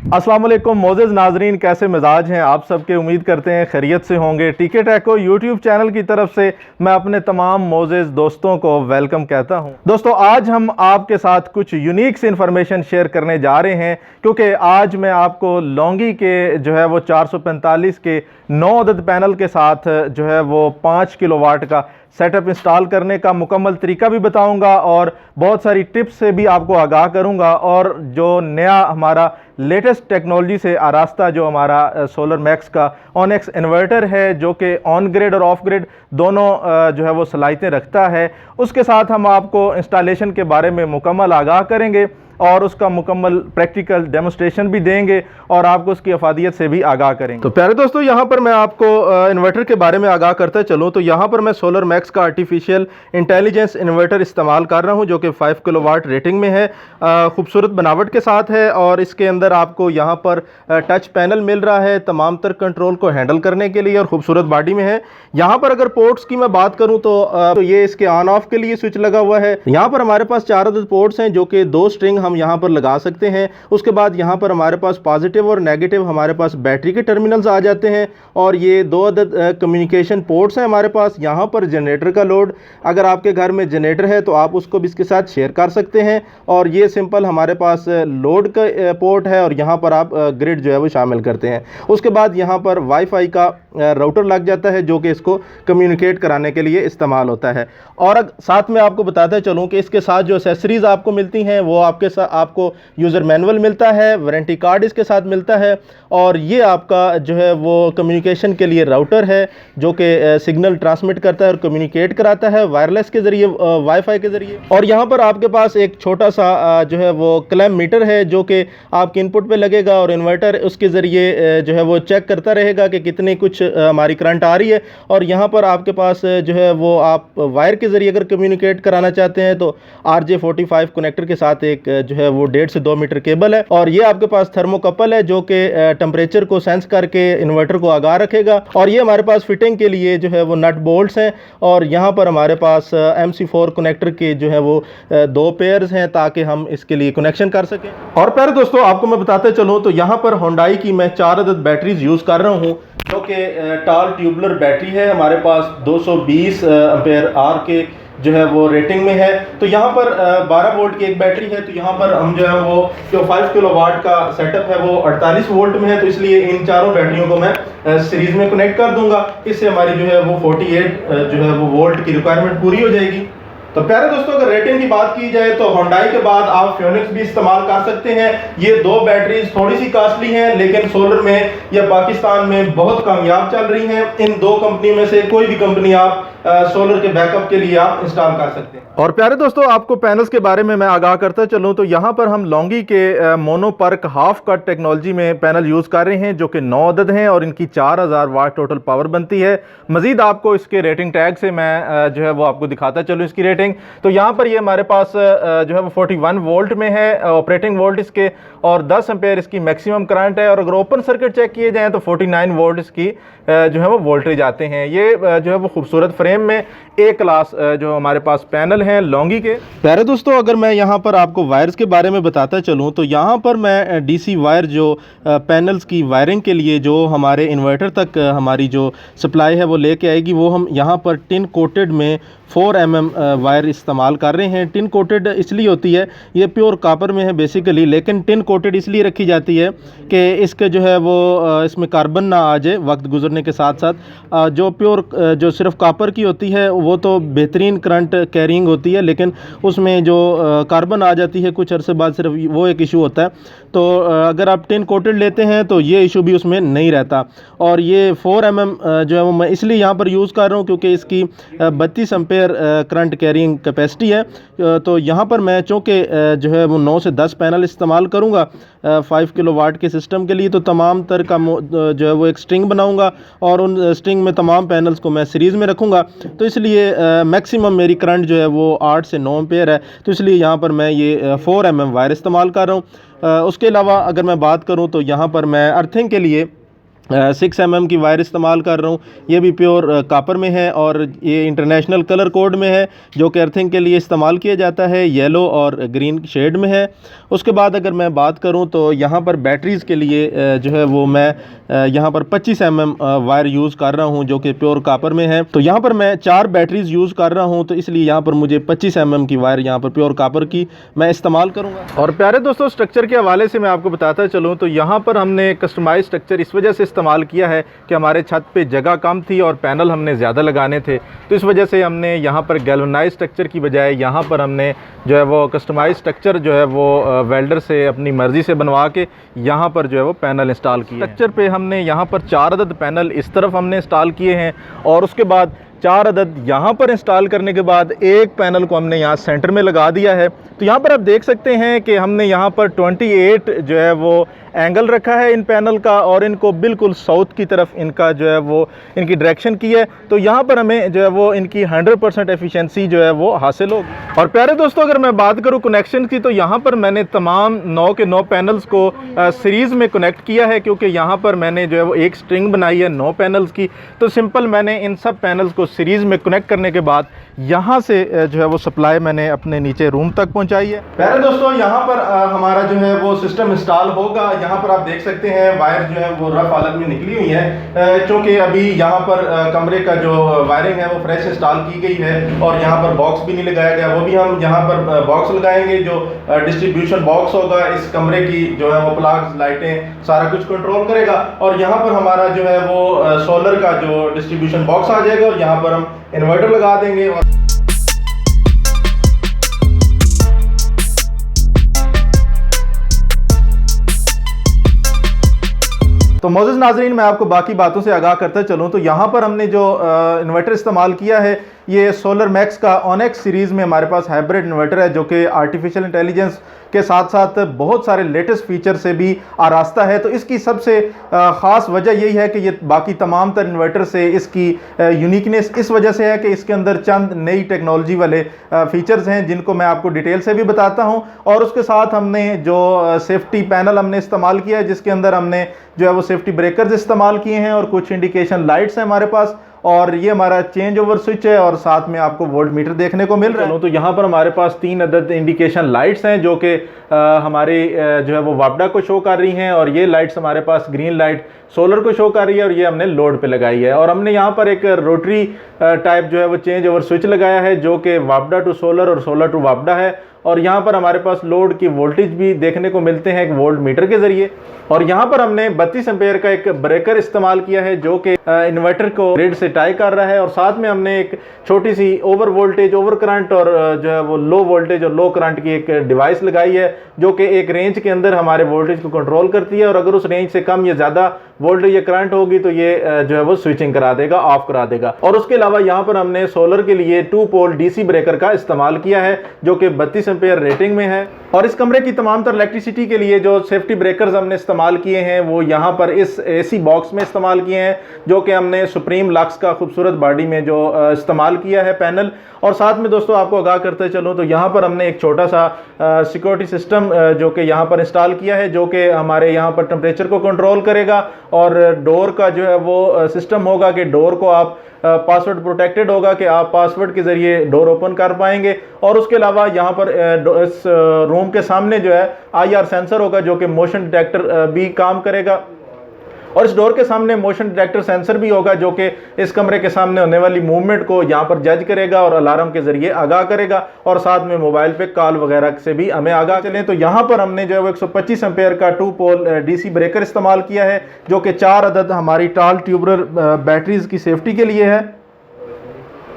अस्सलाम वालेकुम मोज़ेज़ नाजरीन, कैसे मिजाज हैं आप सबके। उम्मीद करते हैं खैरियत से होंगे। टीके टेको यूट्यूब चैनल की तरफ से मैं अपने तमाम मोज़ेज़ दोस्तों को वेलकम कहता हूं। दोस्तों, आज हम आपके साथ कुछ यूनिक सी इन्फॉर्मेशन शेयर करने जा रहे हैं, क्योंकि आज मैं आपको लॉन्गी के जो है वो 445 के 9 अदद पैनल के साथ जो है वो 5 किलोवाट का सेटअप इंस्टॉल करने का मुकम्मल तरीका भी बताऊंगा और बहुत सारी टिप्स से भी आपको आगाह करूंगा। और जो नया हमारा लेटेस्ट टेक्नोलॉजी से आरास्ता जो हमारा सोलर मैक्स का ऑनएक्स इन्वर्टर है, जो कि ऑन ग्रिड और ऑफ ग्रिड दोनों जो है वो सलाहियतें रखता है, उसके साथ हम आपको इंस्टॉलेशन के बारे में मुकम्मल आगाह करेंगे और उसका मुकम्मल प्रैक्टिकल डेमोस्ट्रेशन भी देंगे और आपको उसकी अफादियत से भी आगाह करेंगे। तो प्यारे दोस्तों, यहाँ पर मैं आपको इन्वर्टर के बारे में आगाह करता चलूँ तो यहाँ पर मैं सोलर मैक्स का आर्टिफिशियल इंटेलिजेंस इन्वर्टर इस्तेमाल कर रहा हूँ, जो कि 5 किलोवाट रेटिंग में है, खूबसूरत बनावट के साथ है। और इसके अंदर आपको यहाँ पर टच पैनल मिल रहा है तमाम तर कंट्रोल को हैंडल करने के लिए और खूबसूरत बॉडी में है। यहाँ पर अगर पोर्ट्स की मैं बात करूँ तो ये इसके ऑन ऑफ के लिए स्विच लगा हुआ है। यहाँ पर हमारे पास 4 अदद पोर्ट्स हैं, जो कि 2 स्ट्रिंग हम यहाँ पर लगा सकते हैं। उसके बाद यहाँ पर हमारे पास पॉजिटिव और नेगेटिव हमारे पास बैटरी के टर्मिनल्स आ जाते हैं और ये 2 अदद कम्युनिकेशन पोर्ट्स हैं हमारे पास। यहाँ पर जनरेटर का लोड, अगर आपके घर में जनरेटर है तो आप उसको भी इसके साथ शेयर कर सकते हैं। और ये सिंपल हमारे पास लोड का पोर्ट है और यहाँ पर आप ग्रिड जो है वो शामिल करते हैं। उसके बाद यहाँ पर वाईफाई का राउटर लग जाता है, जो कि इसको कम्युनिकेट कराने के लिए इस्तेमाल होता है। और साथ में आपको बताते चलूँ कि इसके साथ जो एसेसरीज आपको मिलती हैं वो आपको यूज़र मैनुअल मिलता है, वारंटी कार्ड इसके साथ मिलता है, और ये आपका जो है वो कम्युनिकेशन के लिए राउटर है, जो कि सिग्नल ट्रांसमिट करता है और कम्युनिकेट कराता है वायरलेस के ज़रिए, वाईफाई के ज़रिए। और यहाँ पर आपके पास एक छोटा सा जो है वो क्लैम मीटर है, जो कि आपके इनपुट पे लगेगा और इन्वर्टर उसके ज़रिए जो है वो चेक करता रहेगा कि कितनी कुछ हमारी करंट आ रही है। और यहाँ पर आपके पास जो है वो आप वायर के ज़रिए अगर कम्युनिकेट कराना चाहते हैं तो RJ45 कनेक्टर के साथ एक जो है वो 1.5 से 2 मीटर केबल है। और ये आपके पास थर्मोकपल है, जो कि टेम्परेचर को सेंस करके इन्वर्टर को आगाह रखेगा। और ये हमारे पास फिटिंग के लिए जो है वो नट बोल्ट्स हैं। और यहाँ पर हमारे पास MC4 कनेक्टर के जो है वो 2 पेयर्स हैं, ताकि हम इसके लिए कनेक्शन कर सकें। और प्यारे दोस्तों, आपको मैं बताते चलूँ तो यहाँ पर होंडाई की मैं 4 अदद बैटरीज यूज़ कर रहा हूँ, जो कि टाल ट्यूबुलर बैटरी है। हमारे पास 220 एम्पेयर आर के जो है वो रेटिंग में है। तो यहाँ पर 12 वोल्ट की एक बैटरी है। तो यहाँ पर हम जो है वो जो 5 किलोवाट का सेटअप है वो 48 वोल्ट में है, तो इसलिए इन चारों बैटरियों को मैं सीरीज में कनेक्ट कर दूंगा। इससे हमारी जो है वो 48 जो है वो वोल्ट की रिक्वायरमेंट पूरी हो जाएगी। तो प्यारे दोस्तों, अगर रेटिंग की बात की जाए तो होंडाई के बाद आप फ्योनिक्स भी इस्तेमाल कर सकते हैं। ये 2 बैटरीज थोड़ी सी कॉस्टली हैं, लेकिन सोलर में या पाकिस्तान में बहुत कामयाब चल रही हैं। इन 2 कंपनी में से कोई भी कंपनी आप सोलर के बैकअप के लिए आप इंस्टॉल कर सकते हैं। और प्यारे दोस्तों, आपको पैनल्स के बारे में मैं आगाह करता चलूँ तो यहाँ पर हम लॉन्गी के मोनोपर्क हाफ कट टेक्नोलॉजी में पैनल यूज़ कर रहे हैं, जो कि 9 अदद हैं और इनकी 4000 वाट टोटल पावर बनती है। मजीद आपको इसके रेटिंग टैग से मैं जो है वो आपको दिखाता चलूँ इसकी रेटिंग। तो यहाँ पर ये हमारे पास जो है वो 41 वोल्ट में है ऑपरेटिंग वोल्ट इसके, और 10 एम्पेयर इसकी मैक्सिमम करंट है। और अगर ओपन सर्किट चेक किए जाएँ तो 49 वोल्ट इसकी जो है वो वोल्टेज आते हैं। ये जो है वो खूबसूरत फ्रेम में A क्लास जो हमारे पास पैनल हैं लॉन्गी के। प्यारे दोस्तों, अगर मैं यहाँ पर आपको वायर्स के बारे में बताता चलूँ तो यहाँ पर मैं DC वायर जो पैनल्स की वायरिंग के लिए जो हमारे इन्वर्टर तक हमारी जो सप्लाई है वो लेके आएगी, वो हम यहाँ पर टिन कोटेड में 4 mm वायर इस्तेमाल कर रहे हैं। टिन कोटेड इसलिए होती है, ये प्योर कॉपर में है बेसिकली, लेकिन टिन कोटेड इसलिए रखी जाती है कि इसके जो है वो इसमें कार्बन ना आ जाए वक्त गुजरने के साथ साथ। जो प्योर जो सिर्फ कॉपर की होती है वो तो बेहतरीन करंट कैरिंग होती है, लेकिन उसमें जो कार्बन आ जाती है कुछ अरसे बाद, सिर्फ वो एक इशू होता है। तो अगर आप टिन कोटेड लेते हैं तो ये इशू भी उसमें नहीं रहता। और ये 4 mm जो है वो मैं इसलिए यहाँ पर यूज़ कर रहा हूँ क्योंकि इसकी 32 एम्पेयर करंट कैरिंग कैपेसिटी है। तो यहाँ पर मैं चूँकि जो है वो 9 से 10 पैनल इस्तेमाल करूँगा 5 किलोवाट के सिस्टम के लिए, तो तमाम तर का जो है वो एक स्ट्रिंग बनाऊँगा और उन स्ट्रिंग में तमाम पैनल्स को मैं सीरीज़ में रखूँगा। तो इसलिए मैक्सिमम मेरी करंट जो है वो 8 से 9 एम्पेयर है, तो इसलिए यहाँ पर मैं ये 4 mm वायर इस्तेमाल कर रहा हूँ। उसके अलावा अगर मैं बात करूँ तो यहाँ पर मैं अर्थिंग के लिए 6 mm की वायर इस्तेमाल कर रहा हूँ। ये भी प्योर कापर में है और ये इंटरनेशनल कलर कोड में है जो कि अर्थिंग के लिए इस्तेमाल किया जाता है, येलो और ग्रीन शेड में है। उसके बाद अगर मैं बात करूँ तो यहाँ पर बैटरीज़ के लिए जो है वो मैं यहाँ पर 25 mm वायर यूज़ कर रहा हूँ जो कि प्योर कापर में है। तो यहाँ पर मैं 4 बैटरीज़ यूज़ कर रहा हूँ, तो इसलिए यहाँ पर मुझे 25 mm की वायर यहाँ पर प्योर कापर की मैं इस्तेमाल करूँगा। और प्यारे दोस्तों, स्ट्रक्चर के हवाले से मैं आपको बताता चलूँ तो यहाँ पर हमने कस्टमाइज स्ट्रक्चर इस वजह से इस्तेमाल किया है कि हमारे छत पे जगह कम थी और पैनल हमने ज़्यादा लगाने थे, तो इस वजह से हमने यहाँ पर गैल्वनाइज स्ट्रक्चर की बजाय यहाँ पर हमने जो है वो कस्टमाइज स्ट्रक्चर जो है वो वेल्डर से अपनी मर्ज़ी से बनवा के यहाँ पर जो है वो पैनल इंस्टॉल किए। स्ट्रक्चर पे हमने यहाँ पर 4 अदद पैनल इस तरफ हमने इंस्टॉल किए हैं और उसके बाद 4 अदद यहाँ पर इंस्टॉल करने के बाद एक पैनल को हमने यहाँ सेंटर में लगा दिया है। तो यहाँ पर आप देख सकते हैं कि हमने यहाँ पर 28 जो है वो एंगल रखा है इन पैनल का और इनको बिल्कुल साउथ की तरफ इनका जो है वो इनकी डायरेक्शन की है। तो यहाँ पर हमें जो है वो इनकी 100% एफिशिएंसी जो है वो हासिल होगी। और प्यारे दोस्तों, अगर मैं बात करूँ कनेक्शन की तो यहाँ पर मैंने तमाम 9 के 9 पैनल्स को सीरीज़ में कनेक्ट किया है, क्योंकि यहाँ पर मैंने जो है वो एक स्ट्रिंग बनाई है 9 पैनल्स की। तो सिंपल मैंने इन सब पैनल्स को सीरीज़ में कनेक्ट करने के बाद यहाँ से जो है वो सप्लाई मैंने अपने नीचे रूम तक पहुँचाई है। प्यारे दोस्तों, यहाँ पर हमारा जो है वो सिस्टम इंस्टॉल होगा। यहाँ पर आप देख सकते हैं वायर जो है वो रफ हालत में निकली हुई है, क्योंकि अभी यहाँ पर कमरे का जो वायरिंग है वो फ्रेश इंस्टॉल की गई है और यहाँ पर बॉक्स भी नहीं लगाया गया। वो भी हम यहाँ पर बॉक्स लगाएंगे जो डिस्ट्रीब्यूशन बॉक्स होगा, इस कमरे की जो है वो प्लग्स, लाइटें, सारा कुछ कंट्रोल करेगा। और यहाँ पर हमारा जो है वो सोलर का जो डिस्ट्रीब्यूशन बॉक्स आ जाएगा और यहाँ पर हम इन्वर्टर लगा देंगे। और तो मोअज़्ज़िज़ नाज़रीन, मैं आपको बाकी बातों से आगाह करता चलूँ तो यहाँ पर हमने जो इन्वर्टर इस्तेमाल किया है ये सोलर मैक्स का ऑनेक्स सीरीज़ में हमारे पास हाइब्रिड इन्वर्टर है जो कि आर्टिफिशियल इंटेलिजेंस के साथ साथ बहुत सारे लेटेस्ट फीचर से भी आरास्ता है। तो इसकी सबसे ख़ास वजह यही है कि ये बाकी तमाम तर इन्वर्टर से इसकी यूनिकनेस इस वजह से है कि इसके अंदर चंद नई टेक्नोलॉजी वाले फीचर्स हैं जिनको मैं आपको डिटेल से भी बताता हूँ। और उसके साथ हमने जो सेफ्टी पैनल हमने इस्तेमाल किया है जिसके अंदर हमने जो है वो सेफ्टी ब्रेकर्स इस्तेमाल किए हैं और कुछ इंडिकेशन लाइट्स हैं हमारे पास, और ये हमारा चेंज ओवर स्विच है और साथ में आपको वोल्ट मीटर देखने को मिल रहा है। तो यहाँ पर हमारे पास 3 अदद इंडिकेशन लाइट्स हैं जो कि हमारी जो है वो वापडा को शो कर रही हैं, और ये लाइट्स हमारे पास ग्रीन लाइट सोलर को शो कर रही है और ये हमने लोड पे लगाई है। और हमने यहाँ पर एक रोटरी टाइप जो है वो चेंज ओवर स्विच लगाया है जो कि वापडा टू सोलर और सोलर टू वापडा है। और यहाँ पर हमारे पास लोड की वोल्टेज भी देखने को मिलते हैं एक वोल्ट मीटर के ज़रिए। और यहाँ पर हमने 32 एम्पेयर का एक ब्रेकर इस्तेमाल किया है जो कि इन्वर्टर को ग्रिड से टाई कर रहा है, और साथ में हमने एक छोटी सी ओवर वोल्टेज, ओवर करंट और जो है वो लो वोल्टेज और लो करंट की एक डिवाइस लगाई है जो कि एक रेंज के अंदर हमारे वोल्टेज को कंट्रोल करती है, और अगर उस रेंज से कम या ज़्यादा वोल्टेज या करंट होगी तो ये जो है वो स्विचिंग करा देगा, ऑफ करा देगा। और उसके अलावा यहाँ पर हमने सोलर के लिए 2 पोल डीसी ब्रेकर का इस्तेमाल किया है जो कि 32 एम्पेयर रेटिंग में है। और इस कमरे की तमाम तर इलेक्ट्रिसिटी के लिए जो सेफ्टी ब्रेकर्स हमने इस्तेमाल किए हैं वो यहाँ पर इस एसी बॉक्स में इस्तेमाल किए हैं जो कि हमने सुप्रीम लक्स का खूबसूरत बॉडी में जो इस्तेमाल किया है पैनल। और साथ में दोस्तों आपको आगाह करते चलूँ तो यहाँ पर हमने एक छोटा सा सिक्योरिटी सिस्टम जो कि यहाँ पर इंस्टॉल किया है जो कि हमारे यहाँ पर टेम्परेचर को कंट्रोल करेगा, और डोर का जो है वो सिस्टम होगा कि डोर को आप पासवर्ड प्रोटेक्टेड होगा कि आप पासवर्ड के ज़रिए डोर ओपन कर पाएंगे। और उसके अलावा यहाँ पर इस रूम के सामने जो है IR सेंसर होगा जो कि मोशन डिटेक्टर भी काम करेगा, और इस डोर के सामने मोशन डिटेक्टर सेंसर भी होगा जो कि इस कमरे के सामने होने वाली मूवमेंट को यहाँ पर जज करेगा और अलार्म के ज़रिए आगाह करेगा, और साथ में मोबाइल पे कॉल वगैरह से भी हमें आगाह चलें। तो यहाँ पर हमने जो है वो 125 एम्पेयर का 2 पोल डीसी ब्रेकर इस्तेमाल किया है जो कि 4 अदद हमारी टाल ट्यूबुलर बैटरीज की सेफ्टी के लिए है।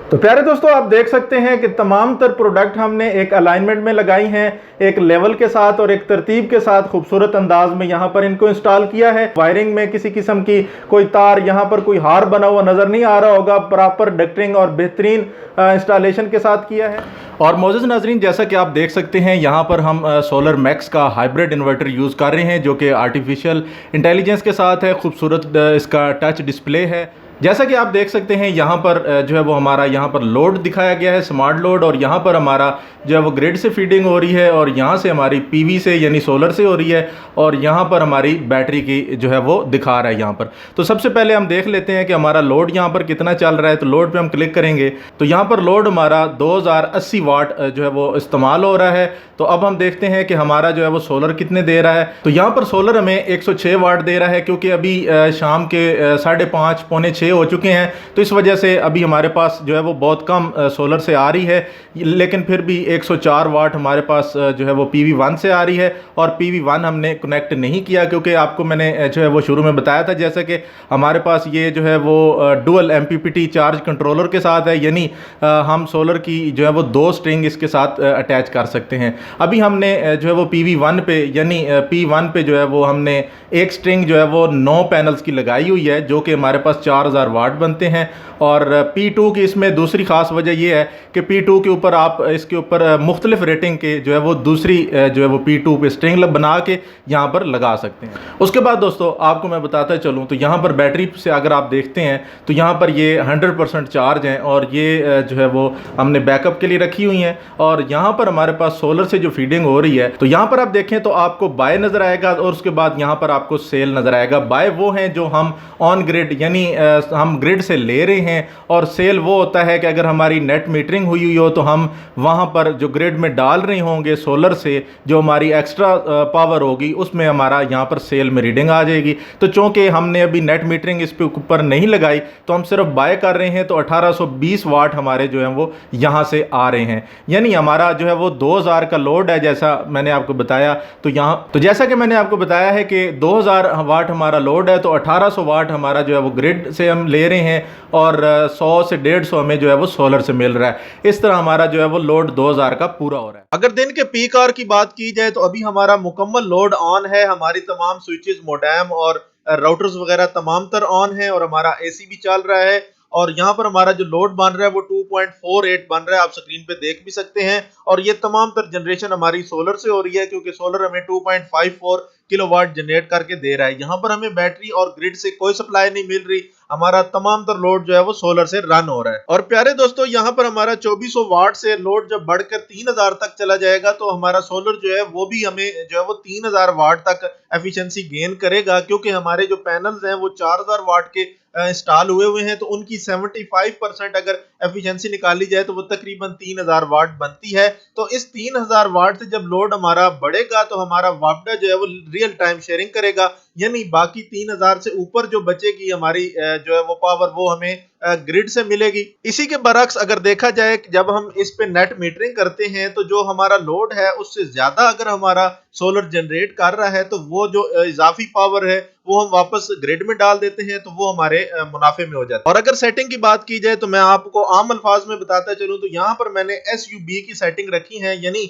तो प्यारे दोस्तों, आप देख सकते हैं कि तमाम तर प्रोडक्ट हमने एक अलाइनमेंट में लगाई हैं, एक लेवल के साथ और एक तरतीब के साथ खूबसूरत अंदाज में यहाँ पर इनको इंस्टॉल किया है। वायरिंग में किसी किस्म की कोई तार, यहाँ पर कोई हार बना हुआ नज़र नहीं आ रहा होगा, प्रॉपर डक्टिंग और बेहतरीन इंस्टॉलेशन के साथ किया है। और मोअज़्ज़िज़ नाज़रीन, जैसा कि आप देख सकते हैं यहाँ पर हम सोलर मैक्स का हाइब्रिड इन्वर्टर यूज़ कर रहे हैं जो कि आर्टिफिशियल इंटेलिजेंस के साथ है। खूबसूरत इसका टच डिस्प्ले है। जैसा कि आप देख सकते हैं यहाँ पर जो है वो हमारा यहाँ पर लोड दिखाया गया है, स्मार्ट लोड, और यहाँ पर हमारा जो है वो ग्रिड से फीडिंग हो रही है और यहाँ से हमारी पीवी से यानी सोलर से हो रही है, और यहाँ पर हमारी बैटरी की जो है वो दिखा रहा है यहाँ पर। तो सबसे पहले हम देख लेते हैं कि हमारा लोड यहाँ पर कितना चल रहा है। तो लोड पे हम क्लिक करेंगे तो यहाँ पर लोड हमारा 2080 वाट जो है वो इस्तेमाल हो रहा है। तो अब हम देखते हैं कि हमारा जो है वो सोलर कितने दे रहा है। तो यहाँ पर सोलर हमें 106 वाट दे रहा है, क्योंकि अभी शाम के 5:30 पौने 6 हो चुके हैं। तो इस वजह से अभी हमारे पास जो है वो बहुत कम सोलर से आ रही है, लेकिन फिर भी 104 वाट हमारे पास जो है वो PV1 से आ रही है। और PV1 हमने कनेक्ट नहीं किया, क्योंकि आपको मैंने जो है वो शुरू में बताया था जैसे कि हमारे पास ये जो है वो डुअल MPPT चार्ज कंट्रोलर के साथ है, यानी हम सोलर की जो है वो 2 स्ट्रिंग इसके साथ अटैच कर सकते हैं। अभी हमने जो है वो PV1 पे यानी P1 पे जो है वो हमने एक स्ट्रिंग जो है वो 9 पैनल्स की लगाई हुई है, जो कि हमारे पास 4000 वाट बनते हैं। और P2 की इसमें दूसरी खास वजह यह है कि P2 के ऊपर आप इसके ऊपर मुख्तलिफ रेटिंग के जो है वो दूसरी जो है वो P2 पे स्ट्रिंग बना के यहाँ पर लगा सकते हैं। उसके बाद दोस्तों आपको मैं बताता चलूँ तो यहाँ पर बैटरी से अगर आप देखते हैं तो यहाँ पर ये 100% चार्ज हैं, और ये जो है वो हमने बैकअप के लिए रखी हुई हैं। और यहाँ पर हमारे पास सोलर से जो फीडिंग हो रही है, तो यहाँ पर आप देखें तो आपको बाय नज़र आएगा, और उसके बाद यहाँ पर आपको सेल नज़र आएगा। बाय वो हैं जो हम ऑन ग्रिड यानी हम ग्रिड से ले रहे हैं, और सेल वो होता है कि अगर हमारी नेट मीटरिंग हुई हो तो हम वहाँ पर जो ग्रिड में डाल रहे होंगे सोलर से जो हमारी एक्स्ट्रा पावर होगी उसमें हमारा यहाँ पर सेल में रीडिंग आ जाएगी। तो चूँकि हमने अभी नेट मीटरिंग इस पे ऊपर नहीं लगाई तो हम सिर्फ बाय कर रहे हैं, तो 1820 वाट हमारे जो हैं वो यहाँ से आ रहे हैं, यानी हमारा जो है वो 2000 का लोड है जैसा मैंने आपको बताया। तो यहाँ तो जैसा कि मैंने आपको बताया है कि 2000 वाट हमारा लोड है, तो 1800 वाट हमारा जो है वो ग्रिड से हम ले रहे हैं, और 100 से 150 हमें जो है वो सोलर से मिल रहा है। इस तरह हमारा जो है वो लोड 2000 का पूरा हो रहा है। अगर दिन के पीक आवर की बात की जाए तो अभी हमारा मुकम्मल लोड ऑन है, हमारी तमाम स्विचेस, मोडेम और राउटर्स वगैरह तमाम तर ऑन है, और हमारा एसी भी चल रहा है। और यहाँ पर हमारा जो लोड बन रहा है वो 2.48 बन रहा है, आप स्क्रीन पे देख भी सकते हैं। और ये तमाम तर जनरेशन हमारी सोलर से हो रही है, क्योंकि सोलर हमें 2.54 किलोवाट जनरेट करके दे रहा है। यहाँ पर हमें बैटरी और ग्रिड से कोई सप्लाई नहीं मिल रही, हमारा तमाम तर लोड जो है वो सोलर से रन हो रहा है। और प्यारे दोस्तों, यहाँ पर हमारा 2400 वाट से लोड जब बढ़कर 3000 तक चला जाएगा तो हमारा सोलर जो है वो भी हमें जो है वो 3000 वाट तक एफिशिएंसी गेन करेगा, क्योंकि हमारे जो पैनल्स हैं वो 4000 वाट के इंस्टॉल हुए हैं। तो उनकी 75% अगर एफिशिएंसी निकाली जाए तो वो तकरीबन 3000 वाट बनती है। तो इस 3000 वाट से जब लोड हमारा बढ़ेगा तो हमारा वापडा जो है वो रियल टाइम शेयरिंग करेगा, यानी बाकी 3000 से ऊपर जो बचेगी हमारी जो है वो पावर वो हमें ग्रिड से मिलेगी। इसी के बरक्स अगर देखा जाए जब हम इस पे नेट मीटरिंग करते हैं तो जो हमारा लोड है उससे ज्यादा अगर हमारा सोलर जनरेट कर रहा है तो वो जो इजाफी पावर है वो हम वापस ग्रिड में डाल देते हैं, तो वो हमारे मुनाफे में हो जाता है। और अगर सेटिंग की बात की जाए तो मैं आपको आम अल्फाज में बताता चलूं तो यहाँ पर मैंने SUB की सेटिंग रखी है, यानी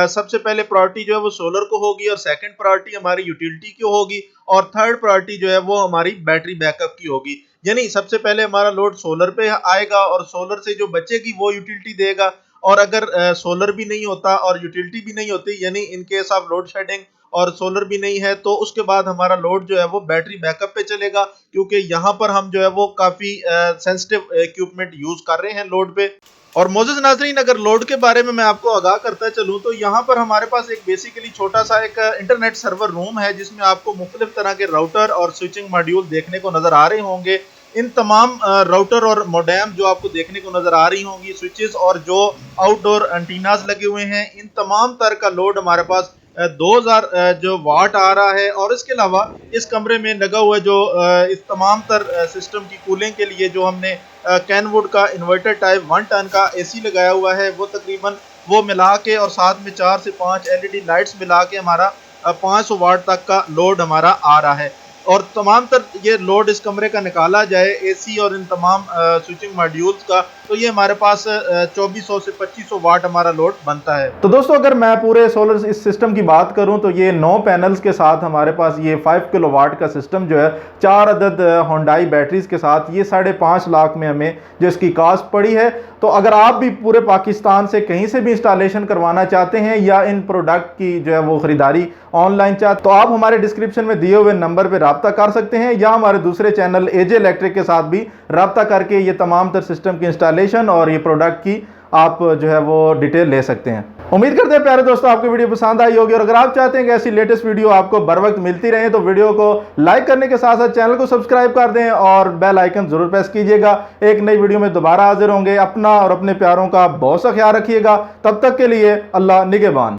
सबसे पहले प्रायोरिटी जो है वो सोलर को होगी, और सेकंड प्रायोरिटी हमारी यूटिलिटी की होगी, और थर्ड प्रायोरिटी जो है वो हमारी बैटरी बैकअप की होगी। यानी सबसे पहले हमारा लोड सोलर पे आएगा और सोलर से जो बचेगी वो यूटिलिटी देगा। और अगर सोलर भी नहीं होता और यूटिलिटी भी नहीं होती, यानी in case of load shedding और सोलर भी नहीं है, तो उसके बाद हमारा लोड जो है वो बैटरी बैकअप पे चलेगा, क्योंकि यहाँ पर हम जो है वो काफी सेंसिटिव इक्विपमेंट यूज कर रहे हैं लोड पे। और मोअज़्ज़िज़ नाज़रीन, अगर लोड के बारे में मैं आपको आगाह करता चलूँ तो यहाँ पर हमारे पास एक बेसिकली छोटा सा एक इंटरनेट सर्वर रूम है, जिसमें आपको मुख्तलिफ तरह के राउटर और स्विचिंग मॉड्यूल देखने को नजर आ रहे होंगे। इन तमाम राउटर और मोडेम जो आपको देखने को नजर आ रही होंगी, स्विचेस और जो आउटडोर एंटीनास लगे हुए हैं, इन तमाम तर का लोड हमारे पास 2000 जो वाट आ रहा है। और इसके अलावा इस कमरे में लगा हुआ जो इस तमाम तर सिस्टम की कूलिंग के लिए जो हमने कैनवुड का इन्वर्टर टाइप 1 टन का एसी लगाया हुआ है, वो तकरीबन वो मिला के और साथ में 4 से 5 LED लाइट्स मिला के हमारा 500 वाट तक का लोड हमारा आ रहा है। और तमाम तर ये लोड इस कमरे का निकाला जाए एसी और इन तमाम स्विचिंग मॉड्यूल्स का, तो ये हमारे पास 2400 से 2500 वाट हमारा लोड बनता है। तो दोस्तों, अगर मैं पूरे सोलर इस सिस्टम की बात करूं तो ये 9 पैनल्स के साथ हमारे पास ये 5 किलोवाट का सिस्टम जो है 4 अदद होंडाई बैटरीज के साथ ये 5.5 लाख में हमें जो इसकी कास्ट पड़ी है। तो अगर आप भी पूरे पाकिस्तान से कहीं से भी इंस्टॉलेशन करवाना चाहते हैं या इन प्रोडक्ट की जो है वो खरीदारी ऑनलाइन चाहते, तो आप हमारे डिस्क्रिप्शन में दिए हुए नंबर पर रब्ता कर सकते हैं, या हमारे दूसरे चैनल एजे इलेक्ट्रिक के साथ भी रब्ता करके ये तमाम तर सिस्टम की इंस्टॉलेशन और ये प्रोडक्ट की आप जो है वो डिटेल ले सकते हैं। उम्मीद करते हैं प्यारे दोस्तों आपको वीडियो पसंद आई होगी, और अगर आप चाहते हैं कि ऐसी लेटेस्ट वीडियो आपको बर वक्त मिलती रहे तो वीडियो को लाइक करने के साथ साथ चैनल को सब्सक्राइब कर दें और बेल आइकन जरूर प्रेस कीजिएगा। एक नई वीडियो में दोबारा हाजिर होंगे। अपना और अपने प्यारों का बहुत सा ख्याल रखिएगा। तब तक के लिए अल्लाह निगहबान।